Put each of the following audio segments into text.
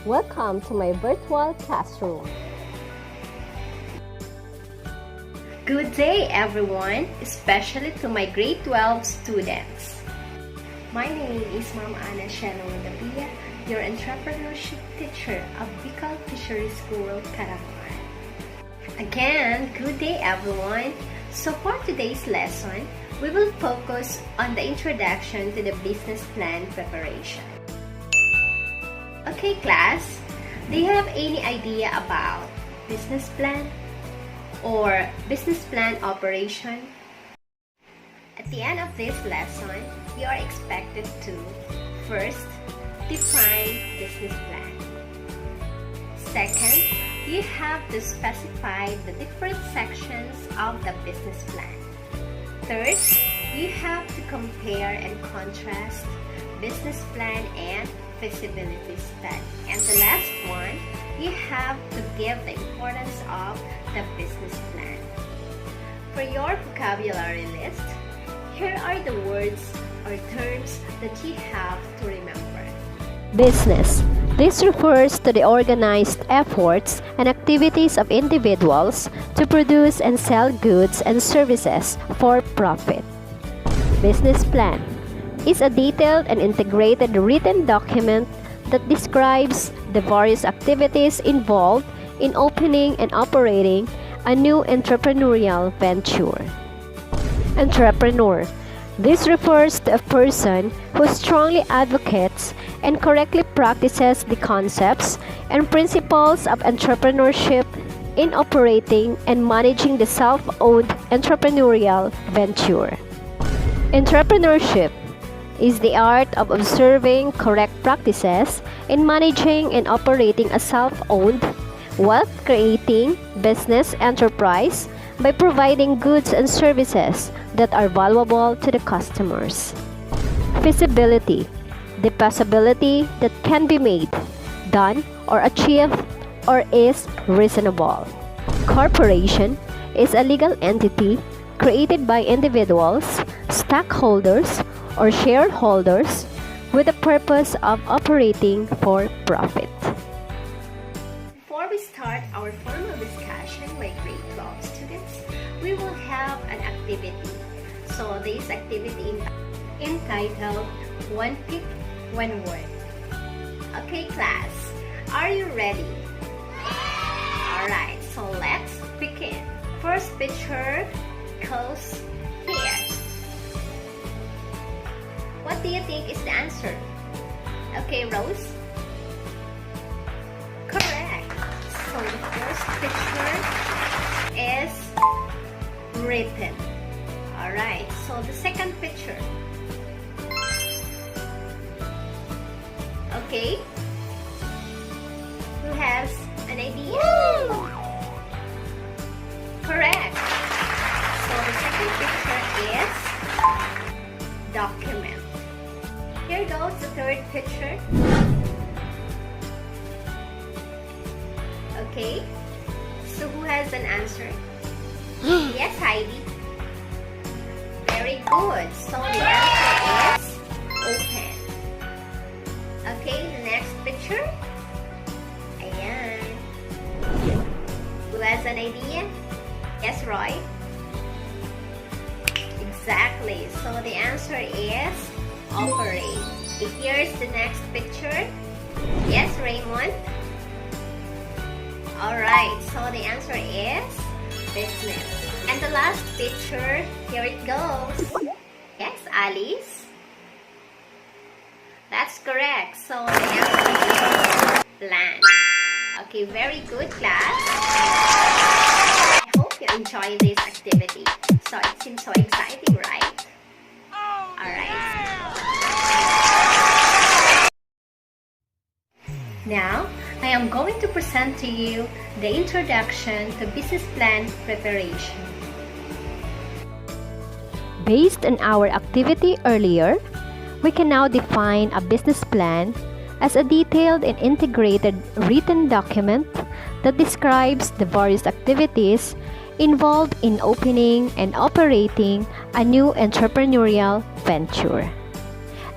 Welcome to my virtual classroom. Good day everyone, especially to my grade 12 students. My name is Ma'am Ana Shannon, your entrepreneurship teacher of Bicol Fisheries School, Caraman. Again, good day everyone. So for today's lesson, we will focus on the introduction to the business plan preparation. Okay class, do you have any idea about business plan or business plan operation? At the end of this lesson, you are expected to first, define business plan. Second, you have to specify the different sections of the business plan. Third, you have to compare and contrast business plan and feasibility study. And the last one, you have to give the importance of the business plan. For your vocabulary list, here are the words or terms that you have to remember. Business. This refers to the organized efforts and activities of individuals to produce and sell goods and services for profit. Business plan is a detailed and integrated written document that describes the various activities involved in opening and operating a new entrepreneurial venture. Entrepreneur. This refers to a person who strongly advocates and correctly practices the concepts and principles of entrepreneurship in operating and managing the self-owned entrepreneurial venture. Entrepreneurship is the art of observing correct practices in managing and operating a self-owned, wealth-creating business enterprise by providing goods and services that are valuable to the customers. Feasibility, the possibility that can be made, done, or achieved or is reasonable. Corporation is a legal entity created by individuals, stockholders, or shareholders with the purpose of operating for profit. Before we start our formal discussion with grade 12 students, we will have an activity. So this activity entitled One Pick, One Word. Okay class, are you ready? Alright, so let's begin. First picture goes here. What do you think is the answer? Okay, Rose? Correct. So the first picture is written. Alright, so the second picture. Okay. Who has an idea? Correct. So the second picture is document. Here goes the third picture. Okay. So who has an answer? Yes, Heidi. Very good. So the answer is open. Okay, the next picture. Ayan. Who has an idea? Yes, Roy? Exactly. So the answer is operate. Here's the next picture. Yes, Raymond? Alright, so the answer is business. And the last picture, here it goes. Yes, Alice? That's correct. So the answer is plan. Okay, very good class. I hope you enjoy this activity. So it seems so exciting, right? Alright. Now, I am going to present to you the introduction to business plan preparation. Based on our activity earlier, we can now define a business plan as a detailed and integrated written document that describes the various activities involved in opening and operating a new entrepreneurial venture.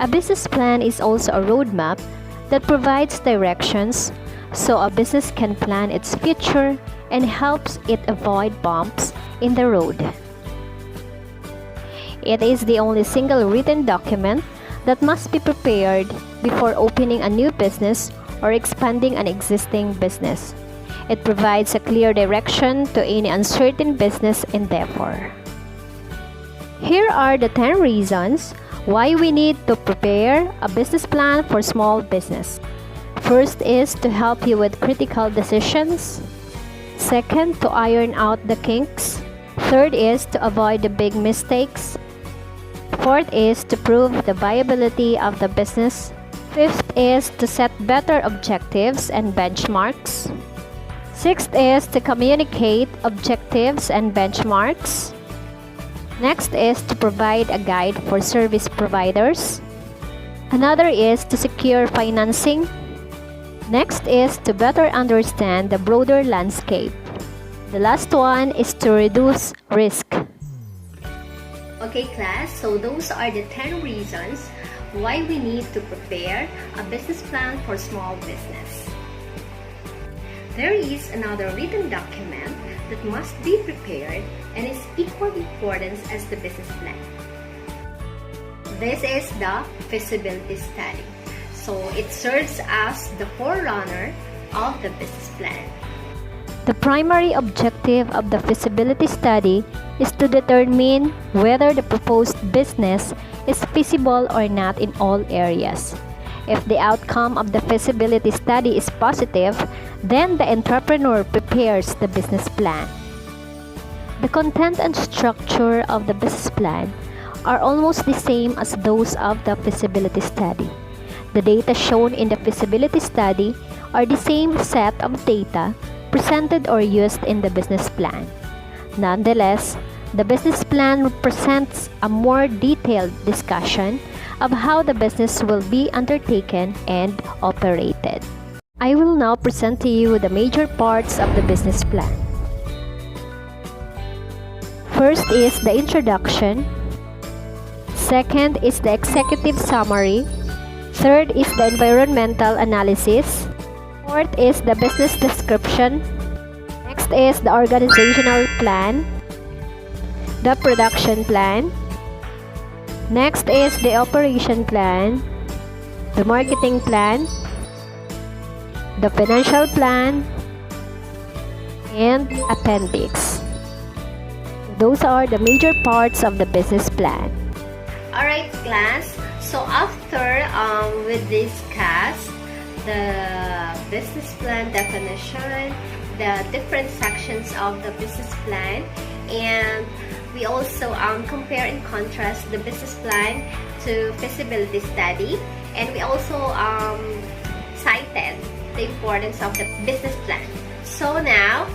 A business plan is also a roadmap that provides directions so a business can plan its future and helps it avoid bumps in the road. It is the only single written document that must be prepared before opening a new business or expanding an existing business. It provides a clear direction to any uncertain business endeavor. Here are the 10 reasons why we need to prepare a business plan for small business. First is to help you with critical decisions. Second, to iron out the kinks. Third is to avoid the big mistakes. Fourth is to prove the viability of the business. Fifth is to set better objectives and benchmarks. Sixth is to communicate objectives and benchmarks. Next is to provide a guide for service providers. Another is to secure financing. Next is to better understand the broader landscape. The last one is to reduce risk. Okay class, so those are the 10 reasons why we need to prepare a business plan for small business. There is another written document that must be prepared and is equally important as the business plan. This is the Feasibility Study. So it serves as the forerunner of the business plan. The primary objective of the feasibility study is to determine whether the proposed business is feasible or not in all areas. If the outcome of the feasibility study is positive, then the entrepreneur prepares the business plan. The content and structure of the business plan are almost the same as those of the feasibility study. The data shown in the feasibility study are the same set of data presented or used in the business plan. Nonetheless, the business plan presents a more detailed discussion of how the business will be undertaken and operated. I will now present to you the major parts of the business plan. First is the introduction. Second is the executive summary. Third is the environmental analysis. Fourth is the business description. Next is the organizational plan, the production plan. Next is the operation plan, the marketing plan, the financial plan, and appendix. Those are the major parts of the business plan. Alright class, so after we discuss the business plan definition, the different sections of the business plan, and we also compare and contrast the business plan to feasibility study, and we also cited the importance of the business plan. So now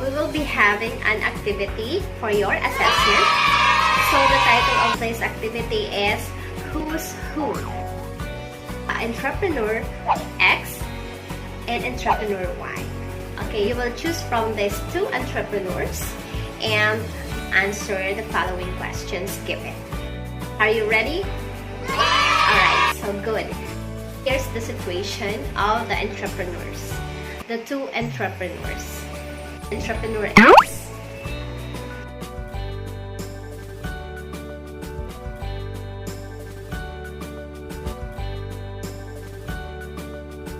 we will be having an activity for your assessment. So the title of this activity is Who's Who? Entrepreneur X and Entrepreneur Y. Okay, you will choose from these two entrepreneurs and answer the following questions given. Are you ready? Alright, so good. Here's the situation of the entrepreneurs. The two entrepreneurs. Entrepreneur X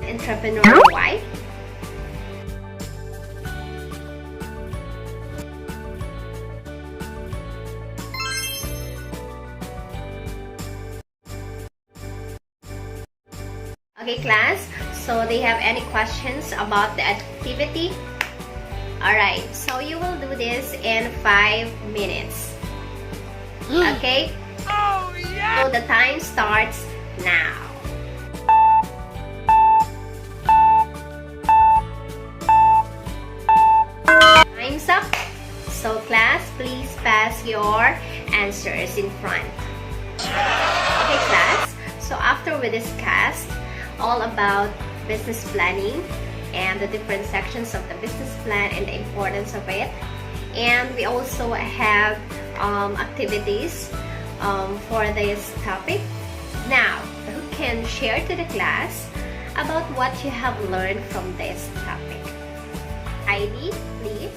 Entrepreneur Y. Okay class, so do you have any questions about the activity? Alright, so you will do this in 5 minutes. Okay? Oh yeah! So the time starts now. Time's up. So class, please pass your answers in front. Okay class, so after we discussed all about business planning and the different sections of the business plan and the importance of it, and we also have activities for this topic. Now, who can share to the class about what you have learned from this topic. ID, please.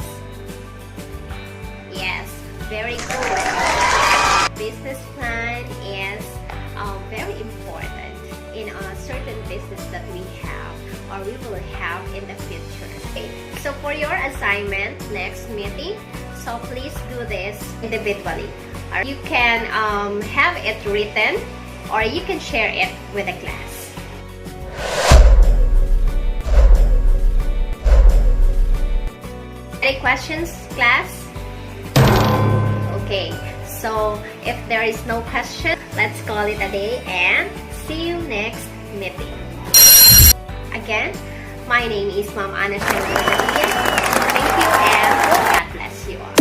Yes, very good. Business plan is very important in a certain business that we have or we will have in the future. Okay. So for your assignment next meeting, so please do this individually. Or you can have it written or you can share it with the class. Any questions, class? Okay, so if there is no question, let's call it a day and see you next meeting. Again, my name is Ma'am Ana. Thank you and God bless you all.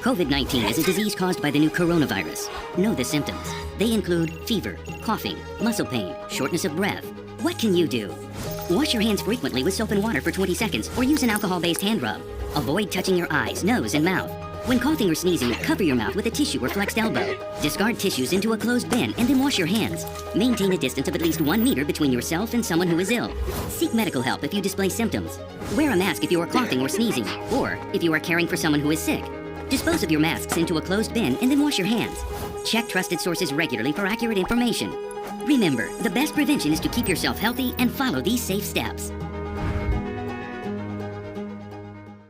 COVID-19 is a disease caused by the new coronavirus. Know the symptoms. They include fever, coughing, muscle pain, shortness of breath. What can you do? Wash your hands frequently with soap and water for 20 seconds or use an alcohol-based hand rub. Avoid touching your eyes, nose, and mouth. When coughing or sneezing, cover your mouth with a tissue or flexed elbow. Discard tissues into a closed bin and then wash your hands. Maintain a distance of at least 1 meter between yourself and someone who is ill. Seek medical help if you display symptoms. Wear a mask if you are coughing or sneezing, or if you are caring for someone who is sick. Dispose of your masks into a closed bin and then wash your hands. Check trusted sources regularly for accurate information. Remember, the best prevention is to keep yourself healthy and follow these safe steps.